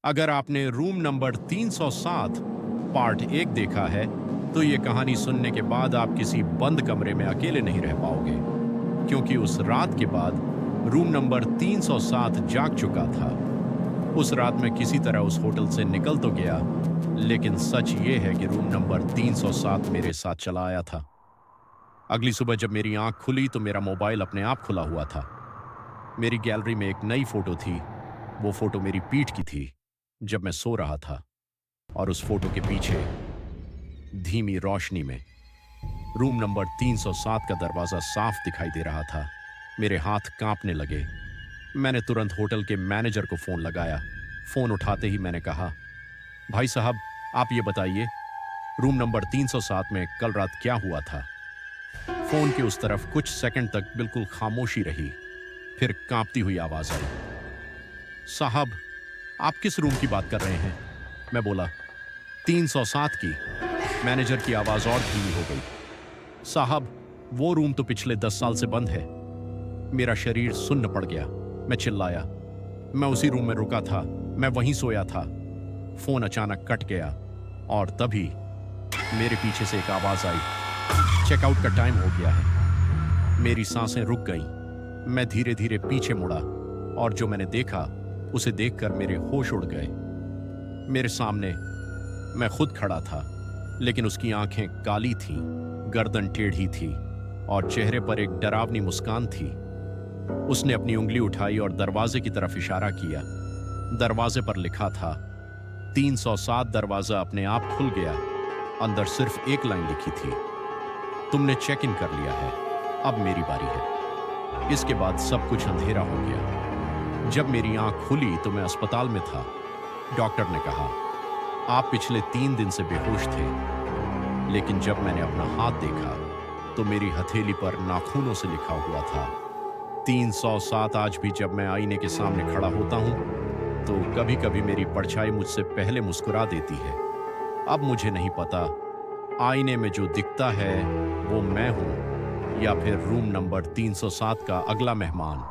अगर आपने room number 307 part 1 देखा है, तो ये कहानी सुनने के बाद आप किसी बंद कमरे में अकेले नहीं रह पाओगे, क्योंकि उस रात के बाद रूम नंबर 307 जाग चुका था। उस रात मैं किसी तरह उस होटल से निकल तो गया, लेकिन सच ये है कि रूम नंबर 307 मेरे साथ चला आया था। अगली सुबह जब मेरी आंख खुली तो मेरा मोबाइल अपने आप खुला हुआ था। मेरी गैलरी में एक नई फोटो थी। वो फोटो मेरी पीठ की थी जब मैं सो रहा था, और उस फोटो के पीछे धीमी रोशनी में रूम नंबर 307 का दरवाजा साफ दिखाई दे रहा था। मेरे हाथ कांपने लगे। मैंने तुरंत होटल के मैनेजर को फोन लगाया। फोन उठाते ही मैंने कहा, भाई साहब, आप ये बताइए, रूम नंबर 307 में कल रात क्या हुआ था? फोन के उस तरफ कुछ सेकंड तक बिल्कुल खामोशी रही। फिर कांपती हुई आवाज आई, साहब, आप किस रूम की बात कर रहे हैं? मैं बोला, 307 की। मैनेजर की आवाज और धीमी हो गई, साहब, वो रूम तो पिछले 10 साल से बंद है। मेरा शरीर सुन्न पड़ गया। मैं चिल्लाया, मैं उसी रूम में रुका था, मैं वहीं सोया था। फोन अचानक कट गया और तभी मेरे पीछे से एक आवाज आई, चेकआउट का टाइम हो गया है। मेरी सांसें रुक गईं। मैं धीरे धीरे पीछे मुड़ा और जो मैंने देखा उसे देखकर मेरे होश उड़ गए। मेरे सामने मैं खुद खड़ा था, लेकिन उसकी आंखें काली थीं, गर्दन टेढ़ी थी और चेहरे पर एक डरावनी मुस्कान थी। उसने अपनी उंगली उठाई और दरवाजे की तरफ इशारा किया। दरवाजे पर लिखा था, 307। दरवाजा अपने आप खुल गया। अंदर सिर्फ एक लाइन लिखी थी, तुमने चेक इन कर लिया है, अब मेरी बारी है। इसके बाद सब कुछ अंधेरा हो गया। जब मेरी आंख खुली तो मैं अस्पताल में था। डॉक्टर ने कहा, आप पिछले 3 दिन से बेहोश थे। लेकिन जब मैंने अपना हाथ देखा तो मेरी हथेली पर नाखूनों से लिखा हुआ था 307। आज भी जब मैं आईने के सामने खड़ा होता हूं तो कभी कभी मेरी परछाई मुझसे पहले मुस्कुरा देती है। अब मुझे नहीं पता आईने में जो दिखता है वो मैं हूं या फिर रूम नंबर 307 का अगला मेहमान।